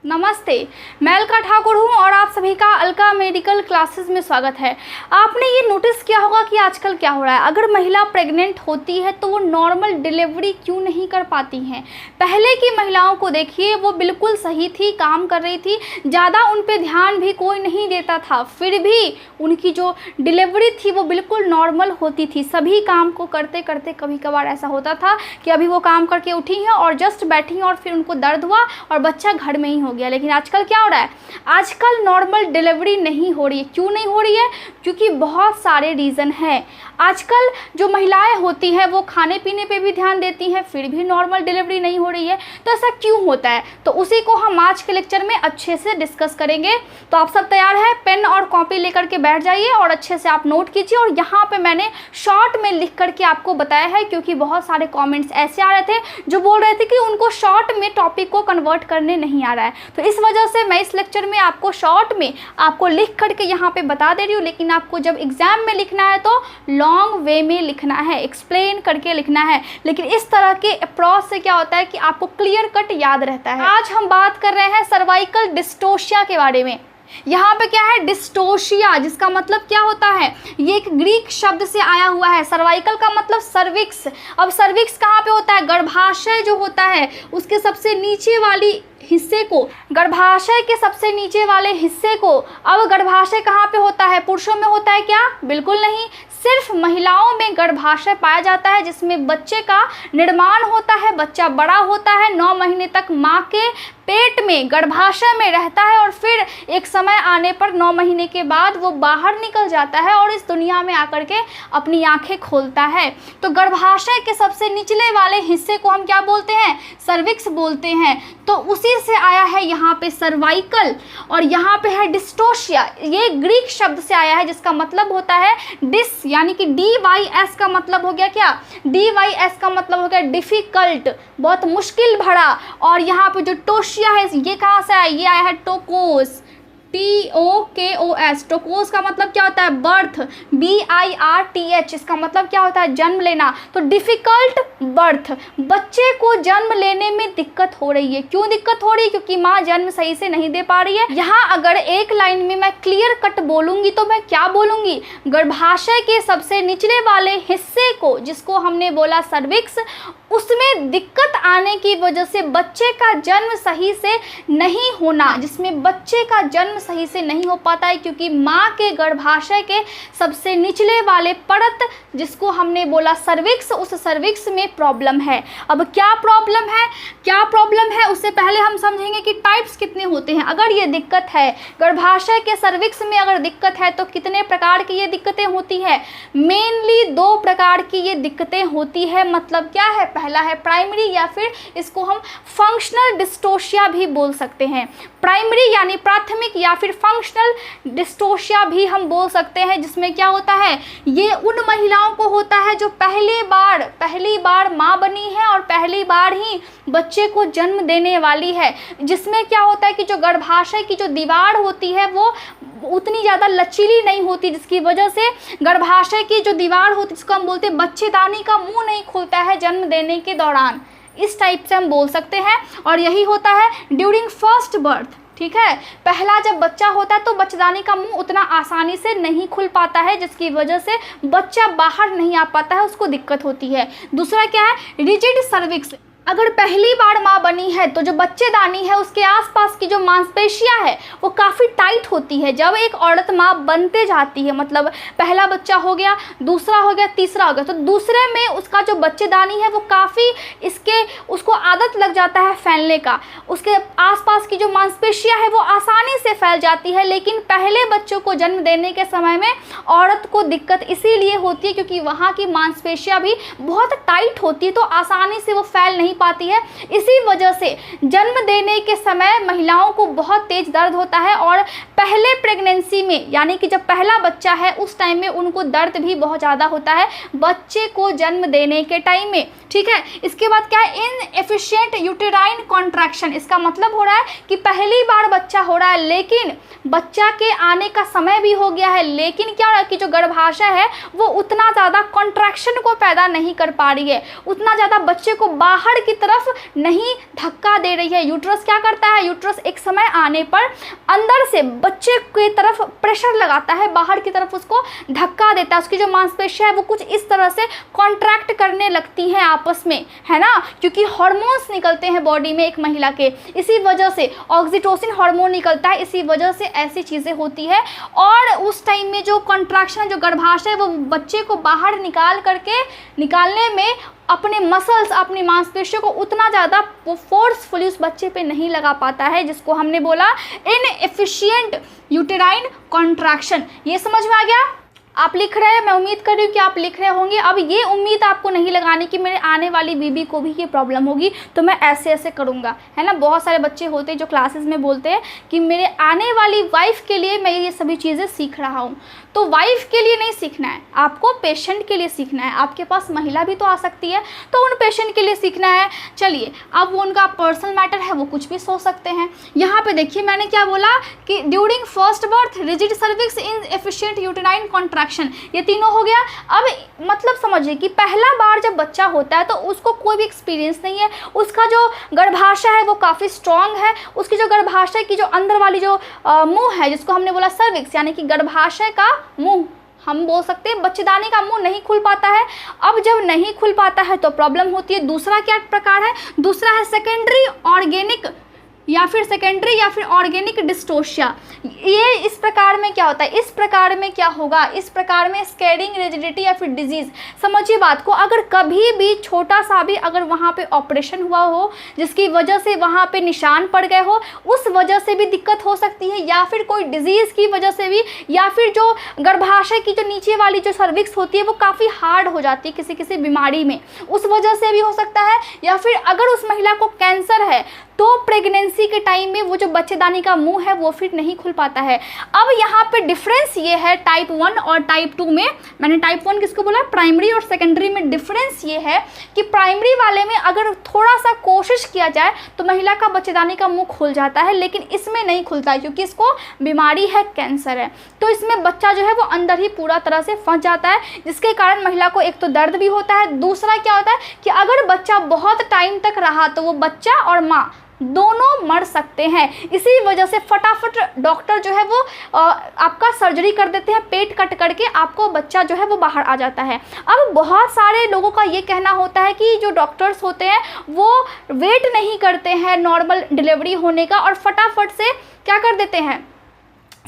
नमस्ते, मैं अलका ठाकुर हूँ और आप सभी का अलका मेडिकल क्लासेस में स्वागत है। आपने ये नोटिस किया होगा कि आजकल क्या हो रहा है, अगर महिला प्रेग्नेंट होती है तो वो नॉर्मल डिलीवरी क्यों नहीं कर पाती हैं। पहले की महिलाओं को देखिए, वो बिल्कुल सही थी, काम कर रही थी, ज़्यादा उन पे ध्यान भी कोई नहीं देता था, फिर भी उनकी जो डिलीवरी थी वो बिल्कुल नॉर्मल होती थी। सभी काम को करते करते कभी कभार ऐसा होता था कि अभी वो काम करके उठी हैं और जस्ट बैठी हैं और फिर उनको दर्द हुआ और बच्चा घर में ही हो गया। लेकिन आजकल क्या हो रहा है, आजकल नॉर्मल डिलीवरी नहीं हो रही है। क्यों नहीं हो रही है? क्योंकि बहुत सारे रीज़न हैं। आजकल जो महिलाएं होती हैं वो खाने पीने पे भी ध्यान देती हैं, फिर भी नॉर्मल डिलीवरी नहीं हो रही है। तो ऐसा क्यों होता है, तो उसी को हम आज के लेक्चर में अच्छे से डिस्कस करेंगे। तो आप सब तैयार हैं? पेन और कॉपी लेकर के बैठ जाइए और अच्छे से आप नोट कीजिए। और यहाँ पे मैंने शॉर्ट में लिख करके आपको बताया है, क्योंकि बहुत सारे कॉमेंट्स ऐसे आ रहे थे जो बोल रहे थे कि उनको शॉर्ट में टॉपिक को कन्वर्ट करने नहीं आ रहा है। तो इस वजह से मैं इस लेक्चर में आपको शॉर्ट में आपको लिख करके यहाँ पे बता दे रही हूँ। लेकिन आपको जब एग्जाम में लिखना है तो लॉन्ग वे में लिखना है, एक्सप्लेन करके लिखना है। लेकिन इस तरह के अप्रोच से क्या होता है कि आपको क्लियर कट याद रहता है। आज हम बात कर रहे हैं सर्वाइकल डिस्टोशिया के बारे में। यहाँ पे क्या है, डिस्टोशिया, जिसका मतलब क्या होता है, ये एक ग्रीक शब्द से आया हुआ है। सर्वाइकल का मतलब सर्विक्स। अब सर्विक्स कहाँ पे होता है? गर्भाशय जो होता है उसके सबसे नीचे वाली हिस्से को, गर्भाशय के सबसे नीचे वाले हिस्से को। अब गर्भाशय कहाँ पे होता है? पुरुषों में होता है क्या? बिल्कुल नहीं, सिर्फ महिलाओं में गर्भाशय पाया जाता है, जिसमें बच्चे का निर्माण होता है, बच्चा बड़ा होता है, 9 महीने तक माँ के पेट में गर्भाशय में रहता है और फिर एक समय आने पर 9 महीने के बाद वो बाहर निकल जाता है और इस दुनिया में आकर के अपनी आंखें खोलता है। तो गर्भाशय के सबसे निचले वाले हिस्से को हम क्या बोलते हैं? सर्विक्स बोलते हैं। तो उसी से आया है यहाँ पे सर्वाइकल, और यहाँ पे है डिस्टोशिया। ये ग्रीक शब्द से आया है जिसका मतलब होता है डिस, यानी कि DYS का मतलब हो गया क्या? DYS का मतलब हो गया डिफिकल्ट, बहुत मुश्किल भरा। और यहाँ पे जो टोशिया है, ये कहाँ से आया? ये आया है टोकोस, TOKOS। टोकोस का मतलब क्या होता है? Birth, BIRTH। इसका मतलब क्या होता है? जन्म लेना। तो डिफिकल्ट बर्थ, बच्चे को जन्म लेने में दिक्कत हो रही है। क्यों दिक्कत हो रही है? क्योंकि माँ जन्म सही से नहीं दे पा रही है। यहाँ अगर एक लाइन में मैं क्लियर कट बोलूंगी तो मैं क्या बोलूंगी? गर्भाशय के सबसे निचले वाले हिस्से को, जिसको हमने बोला सर्विक्स, उसमें दिक्कत आने की वजह से बच्चे का जन्म सही से नहीं होना, जिसमें बच्चे का जन्म सही से नहीं हो पाता है क्योंकि माँ के गर्भाशय के सबसे निचले वाले परत, जिसको हमने बोला सर्विक्स, उस सर्विक्स में प्रॉब्लम है। अब क्या प्रॉब्लम है, क्या प्रॉब्लम है, उससे पहले हम समझेंगे कि टाइप्स कितने होते हैं। अगर ये दिक्कत है गर्भाशय के सर्विक्स में, अगर दिक्कत है तो कितने प्रकार की ये दिक्कतें होती है? मेनली 2 प्रकार की ये दिक्कतें होती है। मतलब क्या है? पहला है प्राइमरी, या फिर इसको हम फंक्शनल डिस्टोशिया भी बोल सकते हैं। प्राइमरी यानी प्राथमिक, या फिर फंक्शनल डिस्टोशिया भी हम बोल सकते हैं। जिसमें क्या होता है, ये उन महिलाओं को होता है जो पहली बार माँ बनी है और पहली बार ही बच्चे को जन्म देने वाली है। जिसमें क्या होता है कि जो गर्भाशय की जो दीवार होती है वो उतनी ज़्यादा लचीली नहीं होती, जिसकी वजह से गर्भाशय की जो दीवार होती है, जिसको हम बोलते हैं बच्चेदानी का मुंह नहीं खुलता है जन्म देने के दौरान। इस टाइप से हम बोल सकते हैं। और यही होता है ड्यूरिंग फर्स्ट बर्थ। ठीक है, पहला जब बच्चा होता है तो बच्चेदानी का मुंह उतना आसानी से नहीं खुल पाता है, जिसकी वजह से बच्चा बाहर नहीं आ पाता है, उसको दिक्कत होती है। दूसरा क्या है? Rigid cervix. अगर पहली बार माँ बनी है तो जो बच्चेदानी है उसके आसपास की जो मांसपेशियाँ है वो काफ़ी टाइट होती है। जब एक औरत माँ बनते जाती है, मतलब पहला बच्चा हो गया, दूसरा हो गया, तीसरा हो गया, तो दूसरे में उसका जो बच्चेदानी है वो काफ़ी उसको आदत लग जाता है फैलने का। उसके आसपास की जो मांसपेशियाँ है वो आसानी से फैल जाती है। लेकिन पहले बच्चों को जन्म देने के समय में औरत को दिक्कत इसीलिए होती है क्योंकि वहाँ की मांसपेशियाँ भी बहुत टाइट होती है, तो आसानी से वो फैल नहीं पाती है। इसी वजह से जन्म देने के समय महिलाओं को बहुत तेज दर्द होता है और पहले प्रेगनेंसी में, यानी कि जब पहला बच्चा है उस टाइम में उनको दर्द भी बहुत ज़्यादा होता है बच्चे को जन्म देने के टाइम में। ठीक है, इसके बाद क्या है? Inefficient uterine contraction. इसका मतलब हो रहा है कि पहली बार बच्चा हो रहा है लेकिन बच्चा के आने का समय भी हो गया है, लेकिन क्या हो रहा है कि जो गर्भाशय है वो उतना ज़्यादा कॉन्ट्रैक्शन को पैदा नहीं कर पा रही है, उतना ज़्यादा बच्चे को बाहर की तरफ नहीं धक्का दे रही है। यूट्रस क्या करता है, यूट्रस एक समय आने पर अंदर से बच्चे की तरफ प्रेशर लगाता है, बाहर की तरफ उसको धक्का देता है, उसकी जो मांसपेशियां है वो कुछ इस तरह से कॉन्ट्रैक्ट करने लगती हैं आपस में, है ना, क्योंकि हार्मोन्स निकलते हैं बॉडी में एक महिला के, इसी वजह से ऑक्सीटोसिन हार्मोन निकलता है, इसी वजह से ऐसी चीज़ें होती है। और उस टाइम में जो कॉन्ट्रैक्शन, जो गर्भाशय, वो बच्चे को बाहर निकालने में अपने मसल्स, अपनी मांसपेशियों को उतना ज़्यादा वो फोर्सफुली उस बच्चे पे नहीं लगा पाता है, जिसको हमने बोला इनएफिशिएंट यूटेराइन कॉन्ट्रैक्शन। ये समझ में आ गया? आप लिख रहे हैं, मैं उम्मीद कर रही हूँ कि आप लिख रहे होंगे। अब ये उम्मीद आपको नहीं लगानी कि मेरे आने वाली बीबी को भी ये प्रॉब्लम होगी तो मैं ऐसे ऐसे करूँगा, है ना। बहुत सारे बच्चे होते हैं जो क्लासेस में बोलते हैं कि मेरे आने वाली वाइफ के लिए मैं ये सभी चीज़ें सीख रहा हूँ। तो वाइफ के लिए नहीं सीखना है, आपको पेशेंट के लिए सीखना है। आपके पास महिला भी तो आ सकती है, तो उन पेशेंट के लिए सीखना है। चलिए, अब वो उनका पर्सनल मैटर है, वो कुछ भी सोच सकते हैं। यहाँ पे देखिए मैंने क्या बोला कि during first birth rigid cervix inefficient uterine contraction, ये तीनों हो गया। अब मतलब समझिए कि पहला बार जब बच्चा होता है तो उसको कोई भी एक्सपीरियंस नहीं है, उसका जो गर्भाशय है वो काफ़ी स्ट्रॉन्ग है, उसकी जो गर्भाशय की जो अंदर वाली जो मुंह है, जिसको हमने बोला सर्विक्स, यानी कि गर्भाशय का मुंह हम बोल सकते हैं, बच्चेदानी का मुंह नहीं खुल पाता है। अब जब नहीं खुल पाता है तो प्रॉब्लम होती है। दूसरा क्या प्रकार है, दूसरा है सेकेंडरी ऑर्गेनिक या फिर ऑर्गेनिक डिस्टोशिया। ये इस प्रकार में क्या होता है, इस प्रकार में क्या होगा, इस प्रकार में स्कैरिंग रिजिडिटी या फिर डिजीज़। समझिए बात को, अगर कभी भी छोटा सा भी अगर वहाँ पे ऑपरेशन हुआ हो जिसकी वजह से वहाँ पे निशान पड़ गए हो, उस वजह से भी दिक्कत हो सकती है, या फिर कोई डिजीज़ की वजह से भी, या फिर जो गर्भाशय की जो नीचे वाली जो सर्विक्स होती है वो काफ़ी हार्ड हो जाती है किसी किसी बीमारी में, उस वजह से भी हो सकता है। या फिर अगर उस महिला को कैंसर है तो प्रेगनेंसी के टाइम में वो जो बच्चेदानी का मुंह है वो फिर नहीं खुल पाता है। अब यहाँ पे डिफरेंस ये है टाइप 1 और टाइप 2 में। मैंने टाइप 1 किसको बोला, प्राइमरी और सेकेंडरी में डिफरेंस ये है कि प्राइमरी वाले में अगर थोड़ा सा कोशिश किया जाए तो महिला का बच्चेदानी का मुंह खुल जाता है, लेकिन इसमें नहीं खुलता है क्योंकि इसको बीमारी है, कैंसर है। तो इसमें बच्चा जो है वो अंदर ही पूरा तरह से फंस जाता है, जिसके कारण महिला को एक तो दर्द भी होता है, दूसरा क्या होता है कि अगर बच्चा बहुत टाइम तक रहा तो वो बच्चा और माँ दोनों मर सकते हैं। इसी वजह से फटाफट डॉक्टर जो है वो आपका सर्जरी कर देते हैं, पेट कट करके आपको बच्चा जो है वो बाहर आ जाता है। अब बहुत सारे लोगों का ये कहना होता है कि जो डॉक्टर्स होते हैं वो वेट नहीं करते हैं नॉर्मल डिलीवरी होने का और फटाफट से क्या कर देते हैं,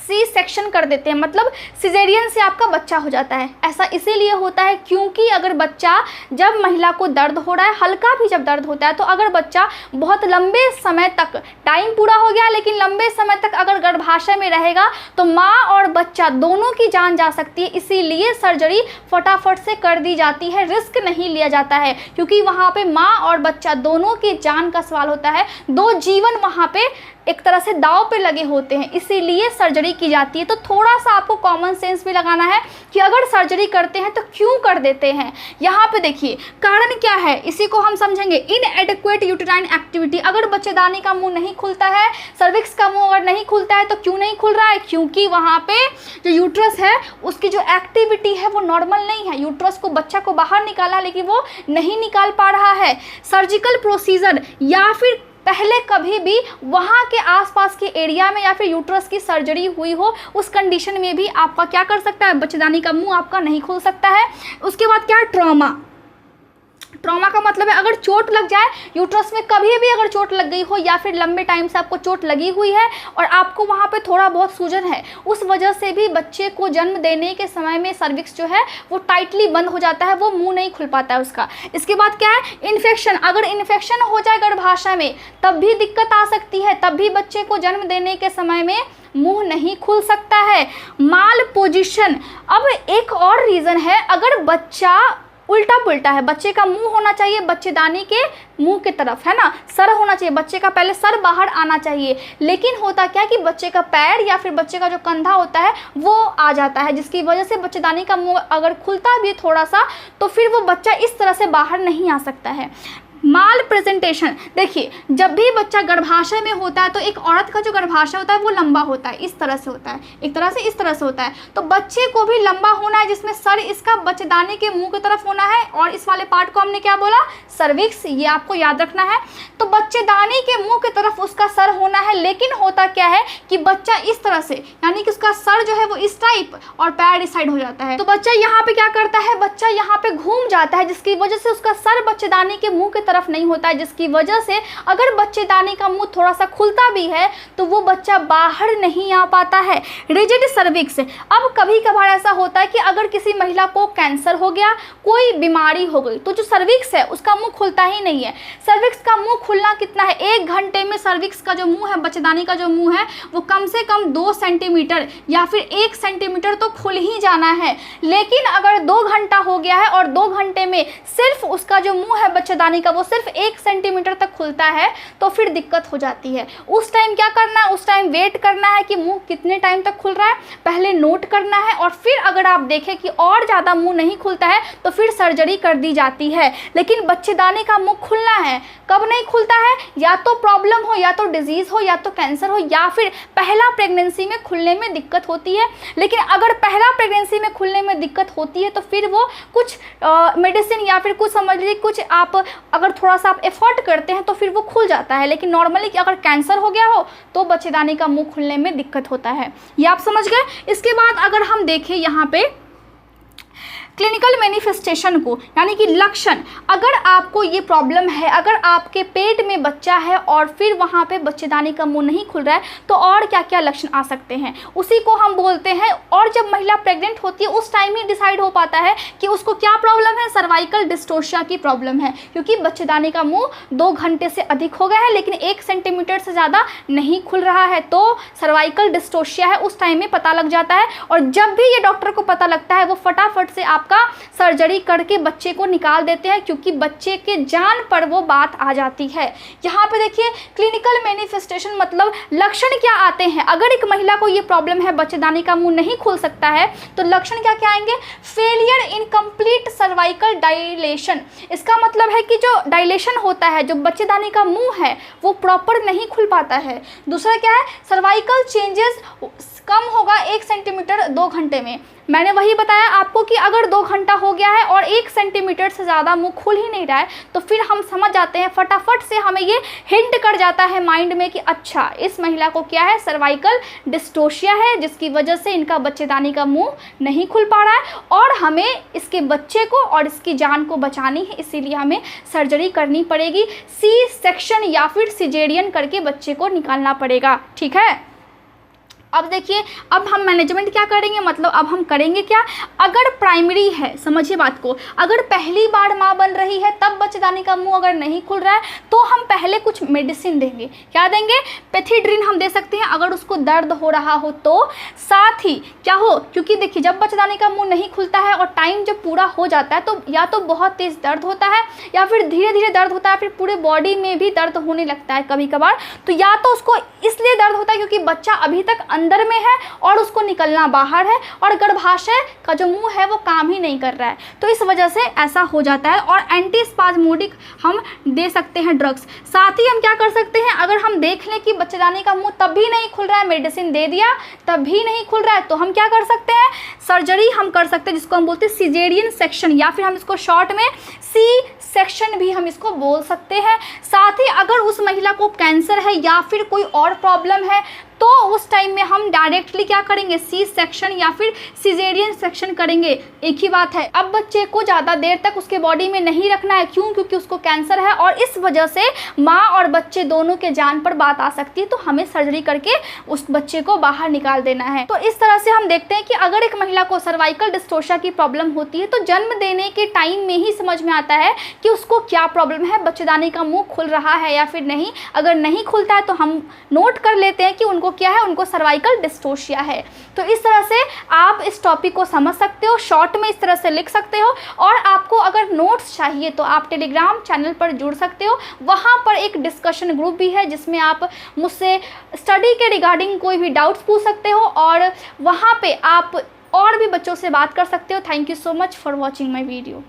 सी सेक्शन कर देते हैं, मतलब सिजेरियन से आपका बच्चा हो जाता है। ऐसा इसीलिए होता है क्योंकि अगर बच्चा, जब महिला को दर्द हो रहा है, हल्का भी जब दर्द होता है, तो अगर बच्चा बहुत लंबे समय तक, टाइम पूरा हो गया लेकिन लंबे समय तक अगर गर्भाशय में रहेगा तो माँ और बच्चा दोनों की जान जा सकती है। इसीलिए सर्जरी फटाफट से कर दी जाती है, रिस्क नहीं लिया जाता है, क्योंकि वहाँ पे माँ और बच्चा दोनों की जान का सवाल होता है, दो जीवन वहाँ पे एक तरह से दांव पे लगे होते हैं, इसीलिए सर्जरी की जाती है। तो थोड़ा सा आपको कॉमन सेंस भी लगाना है कि अगर सर्जरी करते हैं तो क्यों कर देते हैं। यहाँ पे देखिए कारण क्या है, इसी को हम समझेंगे। इनएडिक्वेट यूटेराइन एक्टिविटी, अगर बच्चेदानी का मुंह नहीं खुलता है, सर्विक्स का मुंह अगर नहीं खुलता है तो क्यों नहीं खुल रहा है, क्योंकि वहाँ पे जो यूट्रस है उसकी जो एक्टिविटी है वो नॉर्मल नहीं है। यूट्रस को, बच्चा को बाहर निकाला लेकिन वो नहीं निकाल पा रहा है। सर्जिकल प्रोसीजर या फिर पहले कभी भी वहाँ के आसपास के एरिया में या फिर यूट्रस की सर्जरी हुई हो, उस कंडीशन में भी आपका क्या कर सकता है, बच्चेदानी का मुंह आपका नहीं खुल सकता है। उसके बाद क्या है, ट्रॉमा। ट्रॉमा का मतलब है अगर चोट लग जाए, यूट्रस में कभी भी अगर चोट लग गई हो या फिर लंबे टाइम से आपको चोट लगी हुई है और आपको वहाँ पे थोड़ा बहुत सूजन है, उस वजह से भी बच्चे को जन्म देने के समय में सर्विक्स जो है वो टाइटली बंद हो जाता है, वो मुंह नहीं खुल पाता है उसका। इसके बाद क्या है, इन्फेक्शन। अगर इन्फेक्शन हो जाए गर्भाशय में तब भी दिक्कत आ सकती है, तब भी बच्चे को जन्म देने के समय में मुंह नहीं खुल सकता है। माल पोजिशन। अब एक और रीज़न है, अगर बच्चा उल्टा पुल्टा है, बच्चे का मुंह होना चाहिए बच्चेदानी के मुंह की तरफ, है ना, सर होना चाहिए, बच्चे का पहले सर बाहर आना चाहिए, लेकिन होता क्या कि बच्चे का पैर या फिर बच्चे का जो कंधा होता है वो आ जाता है, जिसकी वजह से बच्चेदानी का मुंह अगर खुलता भी थोड़ा सा तो फिर वो बच्चा इस तरह से बाहर नहीं आ सकता है। माल प्रेजेंटेशन, देखिए जब भी बच्चा गर्भाशय में होता है तो एक औरत का जो गर्भाशय होता है वो लंबा होता है, इस तरह से होता है, एक तरह से इस तरह से होता है। तो बच्चे को भी लंबा होना है, जिसमें सर इसका बच्चेदानी के मुंह की तरफ होना है, और इस वाले पार्ट को हमने क्या बोला, सर्विक्स, ये आपको याद रखना है। तो बच्चेदानी के मुंह की तरफ उसका सर होना है, लेकिन होता क्या है कि बच्चा इस तरह से, यानी कि उसका सर जो है वो इस टाइप और पैर इस साइड हो जाता है। तो बच्चा यहाँ पे क्या करता है, बच्चा यहाँ पे घूम जाता है, जिसकी वजह से उसका सर बच्चेदानी के मुंह की तरफ नहीं होता है, जिसकी वजह से अगर बच्चेदानी का मुंह थोड़ा सा खुलता भी है तो वो बच्चा बाहर नहीं आ पाता है। रिजिड सर्विक्स, अब कभी कभार ऐसा होता है कि अगर किसी महिला को कैंसर हो गया, कोई बीमारी हो गई, तो जो सर्विक्स है उसका मुंह खुलता ही नहीं है। सर्विक्स का मुंह खुलना कितना है, 1 घंटे में सर्विक्स का जो मुंह है, बच्चेदानी का जो मुंह है, वो कम से कम 2 सेंटीमीटर या फिर 1 सेंटीमीटर तो खुल ही जाना है। लेकिन अगर 2 घंटा हो गया है और 2 घंटे में सिर्फ उसका जो मुंह है बच्चेदानी का वो सिर्फ 1 सेंटीमीटर तक खुलता है, तो फिर दिक्कत हो जाती है। उस टाइम क्या करना है, उस टाइम वेट करना है कि मुंह कितने टाइम तक खुल रहा है, पहले नोट करना है, और फिर अगर आप देखें कि और ज़्यादा मुंह नहीं खुलता है तो फिर सर्जरी कर दी जाती है। लेकिन बच्चेदानी का मुंह खुलना है, कब नहीं खुलता है, या तो प्रॉब्लम हो, या तो डिजीज़ हो, या तो कैंसर हो, या फिर पहला प्रेगनेंसी में खुलने में दिक्कत होती है। लेकिन अगर पहला प्रेगनेंसी में खुलने में दिक्कत होती है तो फिर वो कुछ मेडिसिन या फिर कुछ समझ लीजिए कुछ आप अगर थोड़ा सा आप एफर्ट करते हैं तो फिर वो खुल जाता है। लेकिन नॉर्मली अगर कैंसर हो गया हो तो बच्चेदानी का मुंह खुलने में दिक्कत होता है। ये आप समझ गए। इसके बाद अगर हम देखें यहाँ पे क्लिनिकल मैनिफेस्टेशन को, यानी कि लक्षण, अगर आपको ये प्रॉब्लम है, अगर आपके पेट में बच्चा है और फिर वहाँ पे बच्चेदानी का मुंह नहीं खुल रहा है, तो और क्या क्या लक्षण आ सकते हैं, उसी को हम बोलते हैं। और जब महिला प्रेग्नेंट होती है उस टाइम ही डिसाइड हो पाता है कि उसको क्या प्रॉब्लम है, सर्वाइकल डिस्टोशिया की प्रॉब्लम है, क्योंकि बच्चेदानी का मुंह 2 घंटे से अधिक हो गया है लेकिन 1 सेंटीमीटर से ज़्यादा नहीं खुल रहा है, तो सर्वाइकल डिस्टोशिया है, उस टाइम में पता लग जाता है। और जब भी ये डॉक्टर को पता लगता है वो फटाफट से का सर्जरी करके बच्चे को निकाल देते हैं, क्योंकि बच्चे के जान पर वो बात आ जाती है। यहाँ पे देखिए क्लिनिकल मैनिफेस्टेशन मतलब लक्षण क्या आते हैं। अगर एक महिला को ये प्रॉब्लम है, बच्चेदानी का मुंह नहीं खुल सकता है, तो लक्षण क्या क्या आएंगे, failure in complete cervical dilation. इसका मतलब है कि जो डायलेशन होता है, जो बच्चेदानी का मुंह है वो प्रॉपर नहीं खुल पाता है। दूसरा क्या है, सर्वाइकल चेंजेस कम होगा 1 सेंटीमीटर 2 घंटे में। मैंने वही बताया आपको कि अगर 2 घंटा हो गया है और 1 सेंटीमीटर से ज़्यादा मुंह खुल ही नहीं रहा है तो फिर हम समझ जाते हैं, फटाफट से हमें ये हिंट कर जाता है माइंड में कि अच्छा इस महिला को क्या है, सर्वाइकल डिस्टोशिया है, जिसकी वजह से इनका बच्चेदानी का मुंह नहीं खुल पा रहा है और हमें इसके बच्चे को और इसकी जान को बचानी है, इसीलिए हमें सर्जरी करनी पड़ेगी। सी सेक्शन या फिर सिजेरियन करके बच्चे को निकालना पड़ेगा। ठीक है। अब देखिए, अब हम मैनेजमेंट क्या करेंगे, मतलब अब हम करेंगे क्या, अगर प्राइमरी है, समझिए बात को, अगर पहली बार माँ बन रही है तब बच्चेदानी का मुंह अगर नहीं खुल रहा है तो हम पहले कुछ मेडिसिन देंगे। क्या देंगे, पेथिड्रिन हम दे सकते हैं अगर उसको दर्द हो रहा हो तो। साथ ही क्या हो, क्योंकि देखिए जब बच्चेदानी का मुंह नहीं खुलता है और टाइम जब पूरा हो जाता है तो या तो बहुत तेज़ दर्द होता है या फिर धीरे धीरे दर्द होता है, फिर पूरे बॉडी में भी दर्द होने लगता है कभी कभार। तो या तो उसको इसलिए दर्द होता है क्योंकि बच्चा अभी तक अंदर में है और उसको निकलना बाहर है और गर्भाशय का जो मुंह है वो काम ही नहीं कर रहा है, तो इस वजह से ऐसा हो जाता है। और एंटीस्पाज्मोडिक हम दे सकते हैं ड्रग्स। साथ ही हम क्या कर सकते हैं, अगर हम देख लें कि बच्चेदानी का मुंह तब भी नहीं खुल रहा है, मेडिसिन दे दिया तब भी नहीं खुल रहा है, तो हम क्या कर सकते हैं, सर्जरी हम कर सकते हैं, जिसको हम बोलते हैं सिजेरियन सेक्शन या फिर हम इसको शॉर्ट में सी सेक्शन भी हम इसको बोल सकते हैं। साथ ही अगर उस महिला को कैंसर है या फिर कोई और प्रॉब्लम है तो उस टाइम में हम डायरेक्टली क्या करेंगे, सी सेक्शन या फिर सिजेरियन सेक्शन करेंगे। एक ही बात है। अब बच्चे को ज़्यादा देर तक उसके बॉडी में नहीं रखना है, क्यों, क्योंकि उसको कैंसर है और इस वजह से माँ और बच्चे दोनों के जान पर बात आ सकती है, तो हमें सर्जरी करके उस बच्चे को बाहर निकाल देना है। तो इस तरह से हम देखते हैं कि अगर एक महिला को सर्वाइकल डिस्टोशिया की प्रॉब्लम होती है तो जन्म देने के टाइम में ही समझ में आता है कि उसको क्या प्रॉब्लम है, बच्चेदानी का मुंह खुल रहा है या फिर नहीं। अगर नहीं खुलता है तो हम नोट कर लेते हैं कि उनको क्या है, उनको सर्वाइकल डिस्टोशिया है। तो इस तरह से आप इस टॉपिक को समझ सकते हो, शॉर्ट में इस तरह से लिख सकते हो। और आपको अगर नोट्स चाहिए तो आप टेलीग्राम चैनल पर जुड़ सकते हो, वहाँ पर एक डिस्कशन ग्रुप भी है जिसमें आप मुझसे स्टडी के रिगार्डिंग कोई भी डाउट्स पूछ सकते हो और वहाँ पे आप और भी बच्चों से बात कर सकते हो। Thank you so much for watching my video.